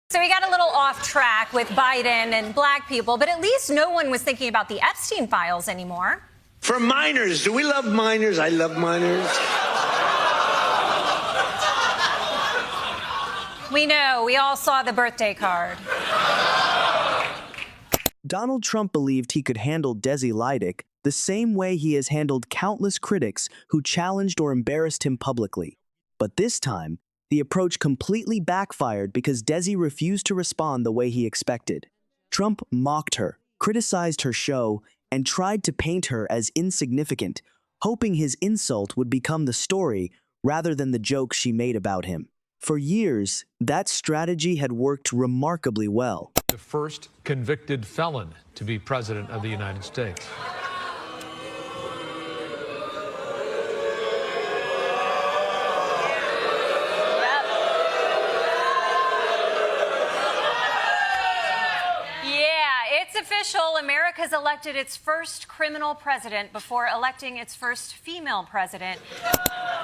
So we got a little off track with Biden and black people, but at least no one was thinking about the Epstein files anymore. For minors, do we love minors? I love minors. We know, we all saw the birthday card. Donald Trump believed he could handle Desi Lydic the same way he has handled countless critics who challenged or embarrassed him publicly. But this time, the approach completely backfired because Desi refused to respond the way he expected. Trump mocked her, criticized her show, and tried to paint her as insignificant, hoping his insult would become the story rather than the joke she made about him. For years, that strategy had worked remarkably well. The first convicted felon to be president of the United States. Official, America's elected its first criminal president before electing its first female president.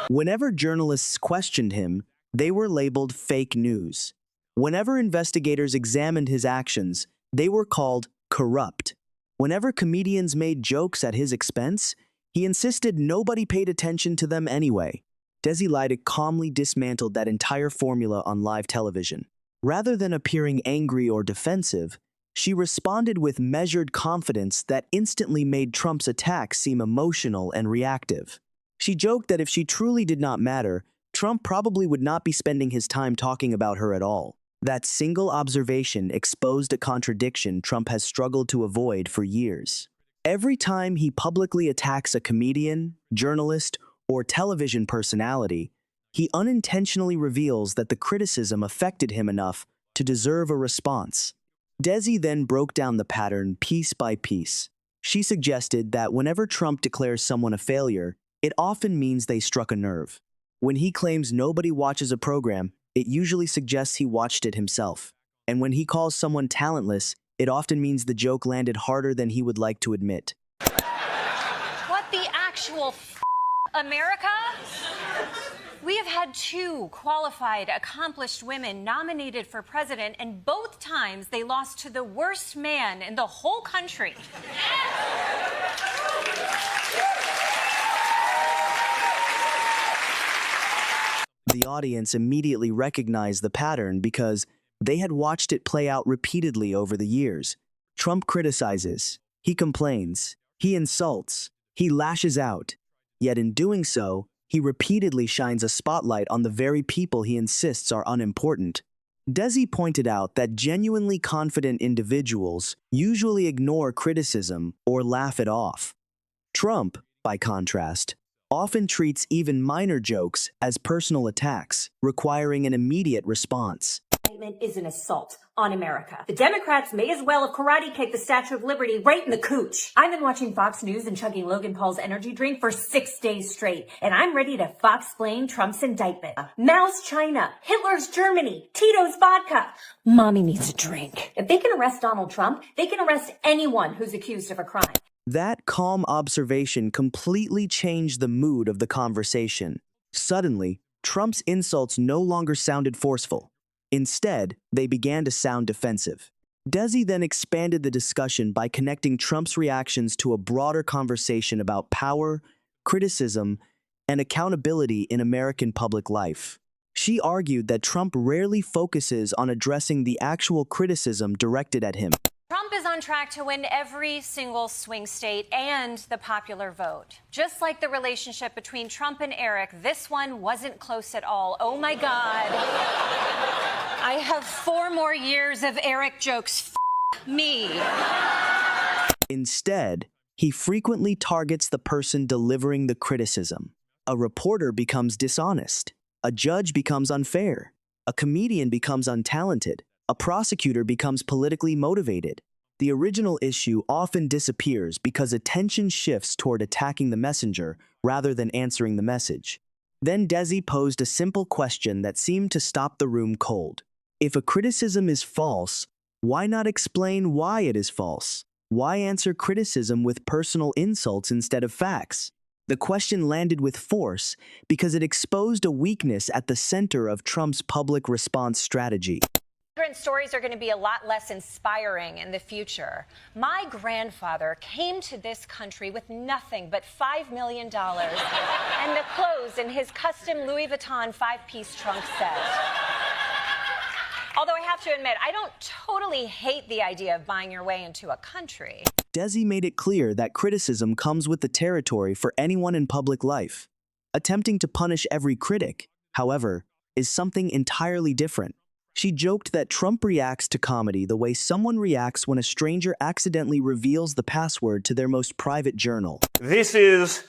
Whenever journalists questioned him, they were labeled fake news. Whenever investigators examined his actions, they were called corrupt. Whenever comedians made jokes at his expense, he insisted nobody paid attention to them anyway. Desi Lydic calmly dismantled that entire formula on live television. Rather than appearing angry or defensive, she responded with measured confidence that instantly made Trump's attacks seem emotional and reactive. She joked that if she truly did not matter, Trump probably would not be spending his time talking about her at all. That single observation exposed a contradiction Trump has struggled to avoid for years. Every time he publicly attacks a comedian, journalist, or television personality, he unintentionally reveals that the criticism affected him enough to deserve a response. Desi then broke down the pattern piece by piece. She suggested that whenever Trump declares someone a failure, it often means they struck a nerve. When he claims nobody watches a program, it usually suggests he watched it himself. And when he calls someone talentless, it often means the joke landed harder than he would like to admit. What the actual America? We have had two qualified, accomplished women nominated for president, and both times they lost to the worst man in the whole country. The audience immediately recognized the pattern because they had watched it play out repeatedly over the years. Trump criticizes, he complains, he insults, he lashes out. Yet in doing so, he repeatedly shines a spotlight on the very people he insists are unimportant. Desi pointed out that genuinely confident individuals usually ignore criticism or laugh it off. Trump, by contrast, often treats even minor jokes as personal attacks, requiring an immediate response. Is an assault on America. The Democrats may as well have karate kicked the Statue of Liberty right in the cooch. I've been watching Fox News and chugging Logan Paul's energy drink for 6 days straight, and I'm ready to Fox-plain Trump's indictment. Mao's China, Hitler's Germany, Tito's vodka. Mommy needs a drink. If they can arrest Donald Trump, they can arrest anyone who's accused of a crime. That calm observation completely changed the mood of the conversation. Suddenly, Trump's insults no longer sounded forceful. Instead, they began to sound defensive. Desi then expanded the discussion by connecting Trump's reactions to a broader conversation about power, criticism, and accountability in American public life. She argued that Trump rarely focuses on addressing the actual criticism directed at him. Trump is on track to win every single swing state and the popular vote. Just like the relationship between Trump and Eric, this one wasn't close at all. Oh my God. I have 4 more years of Eric jokes. Me. Instead, he frequently targets the person delivering the criticism. A reporter becomes dishonest. A judge becomes unfair. A comedian becomes untalented. A prosecutor becomes politically motivated. The original issue often disappears because attention shifts toward attacking the messenger rather than answering the message. Then Desi posed a simple question that seemed to stop the room cold. If a criticism is false, why not explain why it is false? Why answer criticism with personal insults instead of facts? The question landed with force because it exposed a weakness at the center of Trump's public response strategy. Immigrant stories are going to be a lot less inspiring in the future. My grandfather came to this country with nothing but $5 million and the clothes in his custom Louis Vuitton 5-piece trunk set. Although I have to admit, I don't totally hate the idea of buying your way into a country. Desi made it clear that criticism comes with the territory for anyone in public life. Attempting to punish every critic, however, is something entirely different. She joked that Trump reacts to comedy the way someone reacts when a stranger accidentally reveals the password to their most private journal. This is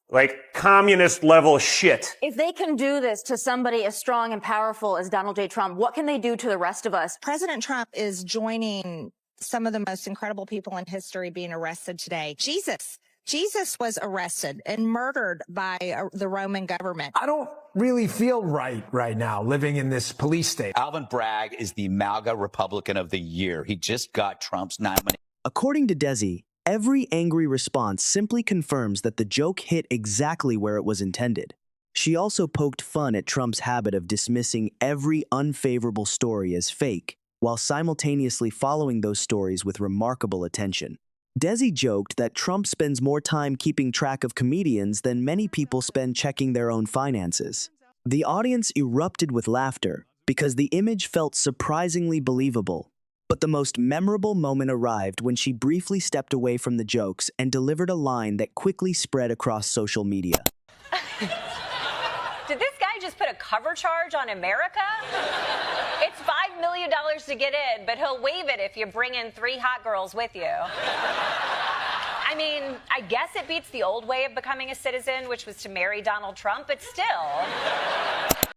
like communist level shit. If they can do this to somebody as strong and powerful as Donald J. Trump, what can they do to the rest of us? President Trump is joining some of the most incredible people in history being arrested today. Jesus was arrested and murdered by the Roman government. I don't really feel right now living in this police state. Alvin Bragg is the MAGA Republican of the Year. He just got Trump's nomination. According to Desi, every angry response simply confirms that the joke hit exactly where it was intended. She also poked fun at Trump's habit of dismissing every unfavorable story as fake, while simultaneously following those stories with remarkable attention. Desi joked that Trump spends more time keeping track of comedians than many people spend checking their own finances. The audience erupted with laughter because the image felt surprisingly believable. But the most memorable moment arrived when she briefly stepped away from the jokes and delivered a line that quickly spread across social media. Did this guy just put a cover charge on America? It's $5 million to get in, but he'll waive it if you bring in 3 hot girls with you. I mean, I guess it beats the old way of becoming a citizen, which was to marry Donald Trump, but still.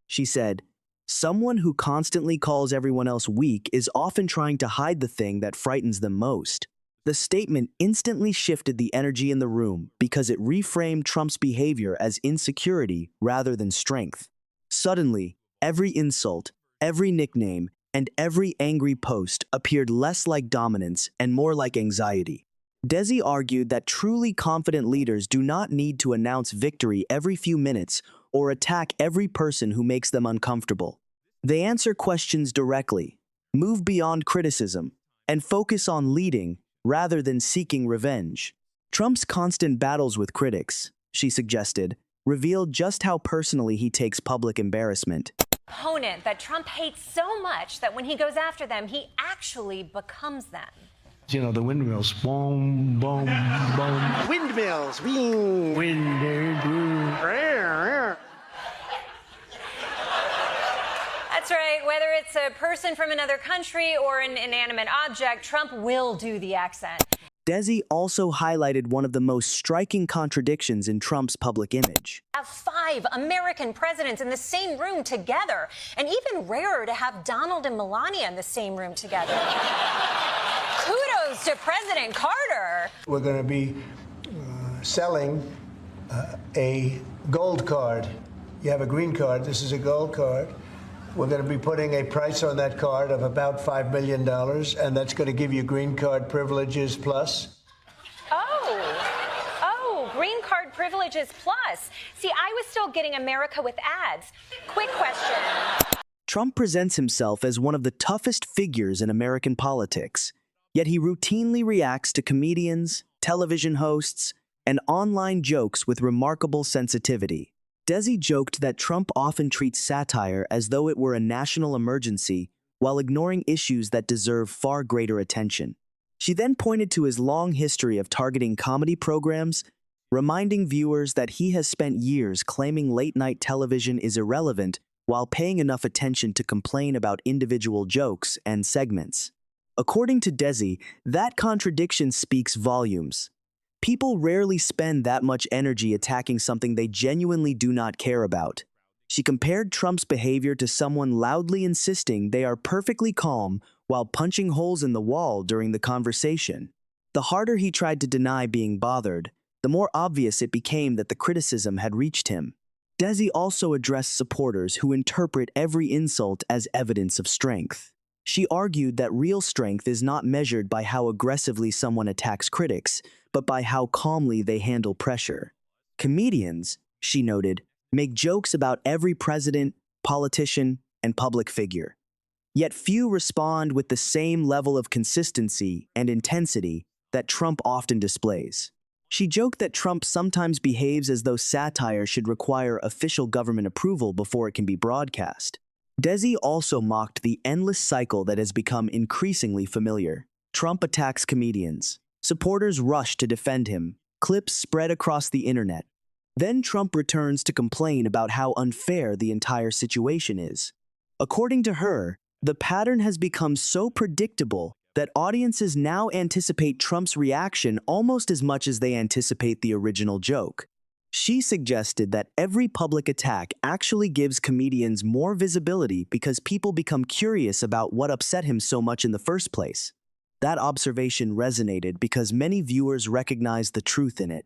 She said, "Someone who constantly calls everyone else weak is often trying to hide the thing that frightens them most." The statement instantly shifted the energy in the room because it reframed Trump's behavior as insecurity rather than strength. Suddenly, every insult, every nickname, and every angry post appeared less like dominance and more like anxiety. Desi argued that truly confident leaders do not need to announce victory every few minutes or attack every person who makes them uncomfortable. They answer questions directly, move beyond criticism, and focus on leading rather than seeking revenge. Trump's constant battles with critics, she suggested, revealed just how personally he takes public embarrassment. Opponent that Trump hates so much that when he goes after them, he actually becomes them. You know, the windmills, boom, boom, boom. Windmills. Wing. That's right. Whether it's a person from another country or an inanimate object, Trump will do the accent. Desi also highlighted one of the most striking contradictions in Trump's public image. Have 5 American presidents in the same room together, and even rarer to have Donald and Melania in the same room together. Kudos to President Carter. We're going to be selling a gold card. You have a green card. This is a gold card. We're going to be putting a price on that card of about $5 million, and that's going to give you green card privileges plus. Oh, green card privileges plus. See, I was still getting America with ads. Quick question. Trump presents himself as one of the toughest figures in American politics, yet he routinely reacts to comedians, television hosts, and online jokes with remarkable sensitivity. Desi joked that Trump often treats satire as though it were a national emergency while ignoring issues that deserve far greater attention. She then pointed to his long history of targeting comedy programs, reminding viewers that he has spent years claiming late-night television is irrelevant while paying enough attention to complain about individual jokes and segments. According to Desi, that contradiction speaks volumes. People rarely spend that much energy attacking something they genuinely do not care about. She compared Trump's behavior to someone loudly insisting they are perfectly calm while punching holes in the wall during the conversation. The harder he tried to deny being bothered, the more obvious it became that the criticism had reached him. Desi also addressed supporters who interpret every insult as evidence of strength. She argued that real strength is not measured by how aggressively someone attacks critics, but by how calmly they handle pressure. Comedians, she noted, make jokes about every president, politician, and public figure. Yet few respond with the same level of consistency and intensity that Trump often displays. She joked that Trump sometimes behaves as though satire should require official government approval before it can be broadcast. Desi also mocked the endless cycle that has become increasingly familiar. Trump attacks comedians. Supporters rush to defend him. Clips spread across the internet. Then Trump returns to complain about how unfair the entire situation is. According to her, the pattern has become so predictable that audiences now anticipate Trump's reaction almost as much as they anticipate the original joke. She suggested that every public attack actually gives comedians more visibility because people become curious about what upset him so much in the first place. That observation resonated because many viewers recognize the truth in it.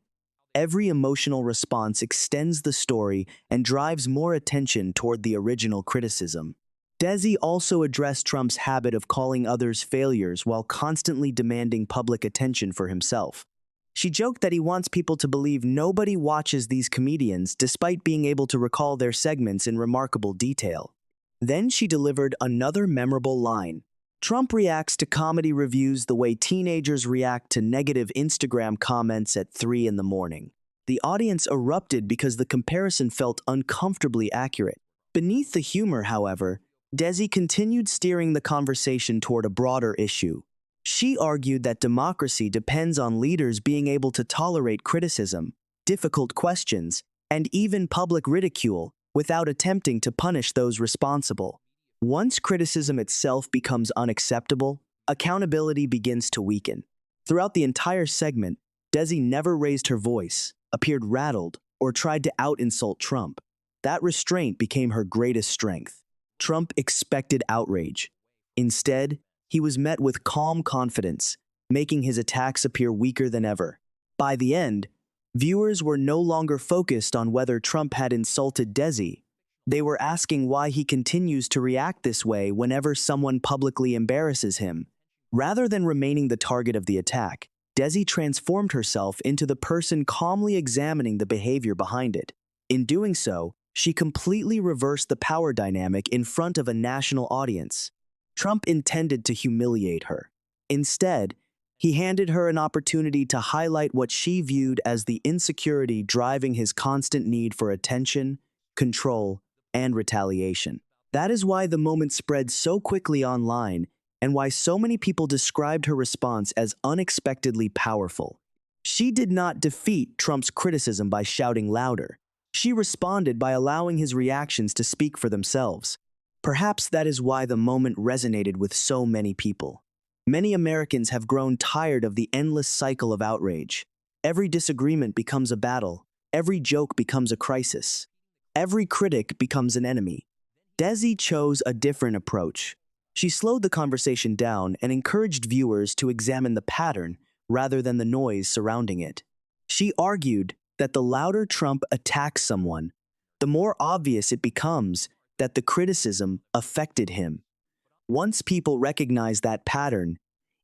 Every emotional response extends the story and drives more attention toward the original criticism. Desi also addressed Trump's habit of calling others failures while constantly demanding public attention for himself. She joked that he wants people to believe nobody watches these comedians despite being able to recall their segments in remarkable detail. Then she delivered another memorable line. Trump reacts to comedy reviews the way teenagers react to negative Instagram comments at 3 in the morning. The audience erupted because the comparison felt uncomfortably accurate. Beneath the humor, however, Desi continued steering the conversation toward a broader issue. She argued that democracy depends on leaders being able to tolerate criticism, difficult questions, and even public ridicule without attempting to punish those responsible. Once criticism itself becomes unacceptable, accountability begins to weaken. Throughout the entire segment, Desi never raised her voice, appeared rattled, or tried to out-insult Trump. That restraint became her greatest strength. Trump expected outrage. Instead, he was met with calm confidence, making his attacks appear weaker than ever. By the end, viewers were no longer focused on whether Trump had insulted Desi. They were asking why he continues to react this way whenever someone publicly embarrasses him. Rather than remaining the target of the attack, Desi transformed herself into the person calmly examining the behavior behind it. In doing so, she completely reversed the power dynamic in front of a national audience. Trump intended to humiliate her. Instead, he handed her an opportunity to highlight what she viewed as the insecurity driving his constant need for attention, control, and retaliation. That is why the moment spread so quickly online and why so many people described her response as unexpectedly powerful. She did not defeat Trump's criticism by shouting louder. She responded by allowing his reactions to speak for themselves. Perhaps that is why the moment resonated with so many people. Many Americans have grown tired of the endless cycle of outrage. Every disagreement becomes a battle. Every joke becomes a crisis. Every critic becomes an enemy. Desi chose a different approach. She slowed the conversation down and encouraged viewers to examine the pattern rather than the noise surrounding it. She argued that the louder Trump attacks someone, the more obvious it becomes that the criticism affected him. Once people recognize that pattern,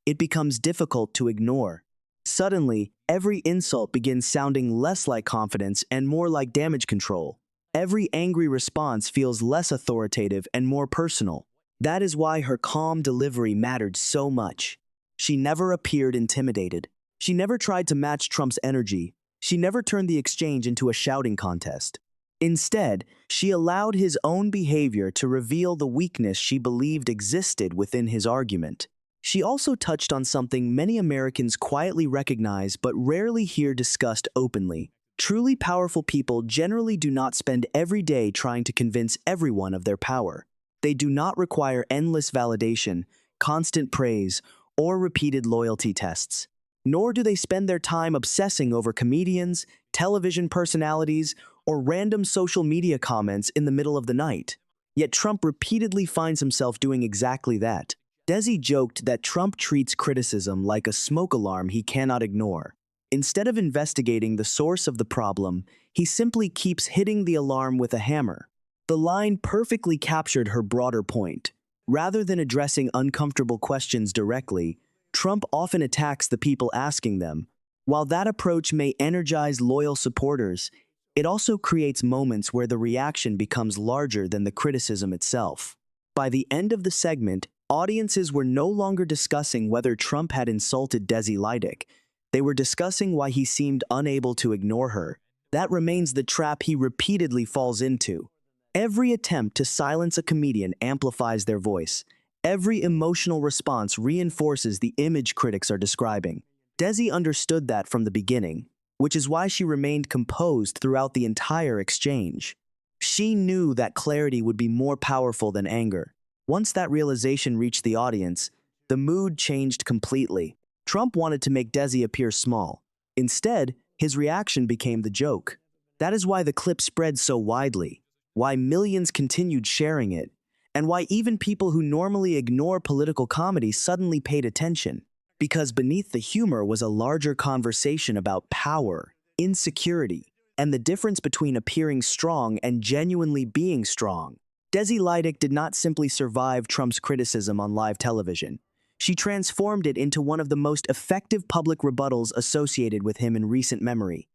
it becomes difficult to ignore. Suddenly, every insult begins sounding less like confidence and more like damage control. Every angry response feels less authoritative and more personal. That is why her calm delivery mattered so much. She never appeared intimidated. She never tried to match Trump's energy. She never turned the exchange into a shouting contest. Instead, she allowed his own behavior to reveal the weakness she believed existed within his argument. She also touched on something many Americans quietly recognize but rarely hear discussed openly. Truly powerful people generally do not spend every day trying to convince everyone of their power. They do not require endless validation, constant praise, or repeated loyalty tests. Nor do they spend their time obsessing over comedians, television personalities, or random social media comments in the middle of the night. Yet Trump repeatedly finds himself doing exactly that. Desi joked that Trump treats criticism like a smoke alarm he cannot ignore. Instead of investigating the source of the problem, he simply keeps hitting the alarm with a hammer. The line perfectly captured her broader point. Rather than addressing uncomfortable questions directly, Trump often attacks the people asking them. While that approach may energize loyal supporters, it also creates moments where the reaction becomes larger than the criticism itself. By the end of the segment, audiences were no longer discussing whether Trump had insulted Desi Lydic. They were discussing why he seemed unable to ignore her. That remains the trap he repeatedly falls into. Every attempt to silence a comedian amplifies their voice. Every emotional response reinforces the image critics are describing. Desi understood that from the beginning, which is why she remained composed throughout the entire exchange. She knew that clarity would be more powerful than anger. Once that realization reached the audience, the mood changed completely. Trump wanted to make Desi appear small. Instead, his reaction became the joke. That is why the clip spread so widely, why millions continued sharing it, and why even people who normally ignore political comedy suddenly paid attention. Because beneath the humor was a larger conversation about power, insecurity, and the difference between appearing strong and genuinely being strong. Desi Lydic did not simply survive Trump's criticism on live television. She transformed it into one of the most effective public rebuttals associated with him in recent memory.